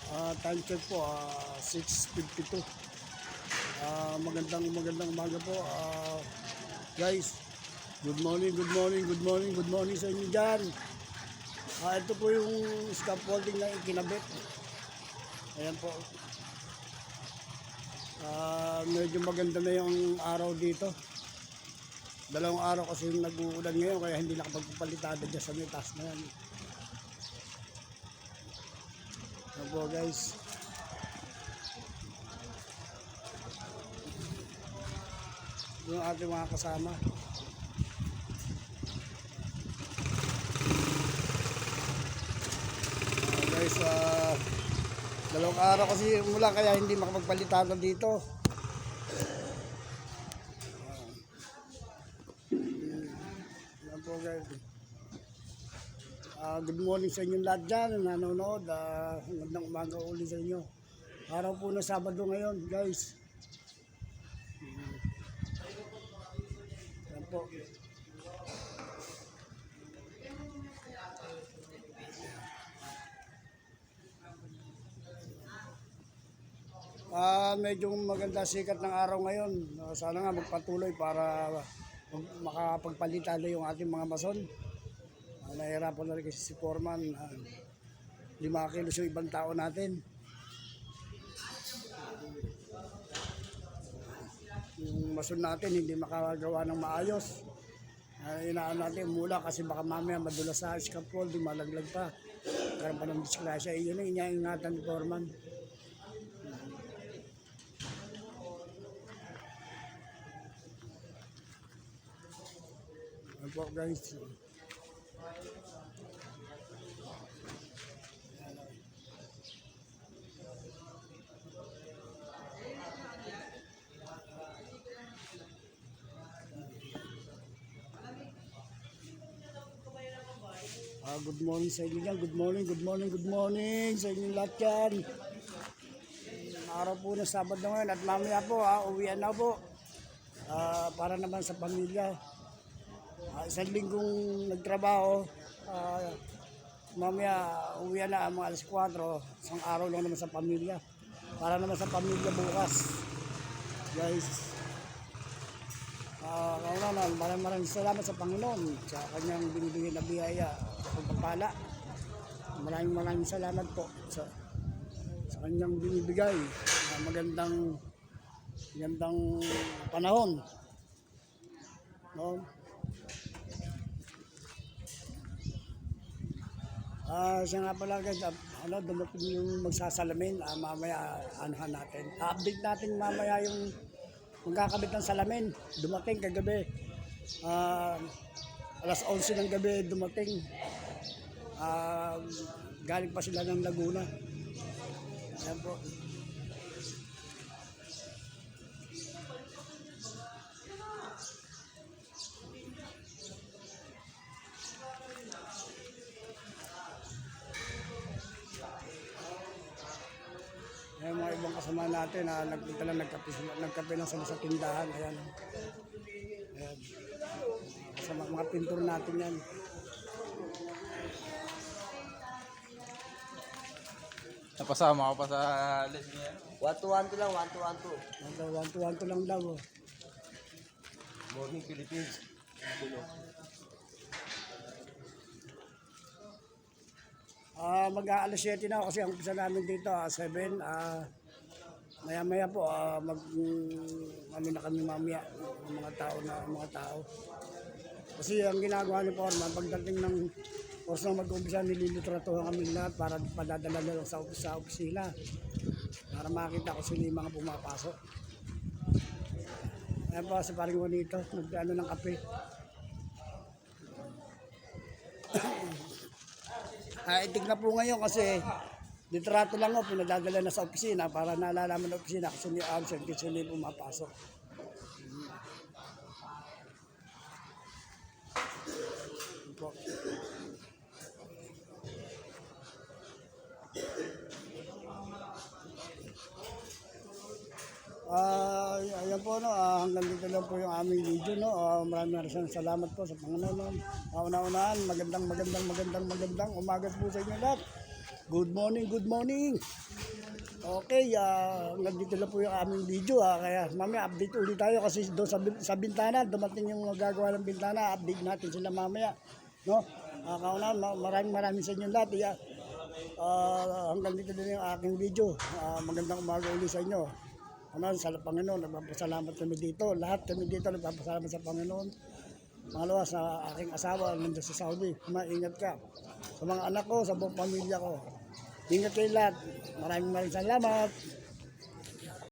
Time check po, 6:52. Magandang umaga po. Guys, good morning sa inyo dyan. Ito po yung scaffolding na ikinabit. Ayan po. Medyo maganda na yung araw dito. Dalawang araw kasi yung nag-uulan ngayon, kaya hindi nakapagpapalitada dyan sa may taas na yan. Ayan po guys. Yung ating mga kasama. Guys, dalawang araw kasi mula kaya hindi makapagpalitada dito. Ayan po guys. Good morning sa inyong lahat dyan na nanonood. Magandang umaga uli sa inyo. Araw po na Sabado ngayon guys. Ayan po. Medyo maganda sikat ng araw ngayon. Sana nga magpatuloy para makapagpalitada yung ating mga mason. Nahihirapan na rin kasi si Foreman. 5 kilos yung ibang tao natin. Yung mason natin hindi makagawa ng maayos. Inaan natin mula kasi baka mamaya madulas sa scaffolding, malaglag pa. Karoon pa ng disgrasya. Yun ang iniingatan ni Foreman. Ayan po guys. Good morning sa inyo dyan. Good morning sa inyo lahat dyan. Araw po na Sabado ngayon at mamaya po uwian na po. Para naman sa pamilya. Isang linggong nagtrabaho. Mamaya uwian na mga alas 4. Isang araw lang naman sa pamilya. Para naman sa pamilya bukas. Guys. Maraming salamat sa Panginoon sa kanyang binibigay na biyaya sa pagpapala. Maraming salamat po sa kanyang binibigay magandang panahon. No? Siya nga pala guys, dumating yung magsasalamin. Mamaya anahan natin. Update natin mamaya yung magkakabit ng salamin. Dumating kagabi. Alas 11 ng gabi dumating. Galing pa sila ng Laguna. Ayan po. Ayan mga ibang kasama natin nagpunta lang nagkape lang sa tindahan. Ayan. Ayan. Kasama mga pintor natin yan. Napasama ko pa sa list niya. 1-2-1 lang, 1-2-1. 1-2 lang daw. Morning Philippines. Mag-aalas 7 na kasi ang umpisa namin dito 7. Maya po ano na kami mamaya ng mga tao. Kasi ang ginagawa ni Foreman pagdating ng oras na mag-umpisa nililitrato kami lahat para padadala na sa opisina para makita ko sino yung mga pumapasok. Ayan po sa paring Juanito nag-ano ng kape. Itig na po ngayon kasi litrato lang o pinadadala na sa opisina para nalalaman ng opisina kung sino yung absent, kung sino yung pumapasok. Ayan po hanggang dito lang po yung aming video maraming salamat po sa Panginoon. Una-unahan magandang umaga po sa inyo lahat. Good morning. Okay, hanggang dito lang po yung aming video. Kaya mamaya update ulit tayo kasi doon sa bintana, dumating yung gagawa ng bintana, update natin sila mamaya. No? Kauna, maraming sa inyo lahat. Hanggang dito din yung aking video. Magandang umaga ulit sa inyo. Sa Panginoon, nagpapasalamat kami dito. Lahat kami dito nagpapasalamat sa Panginoon. Pangalawa, sa aking asawa, nandiyan sa Saudi. Maingat ka. Sa mga anak ko, sa buong pamilya ko. Ingat kayo lahat. Maraming salamat.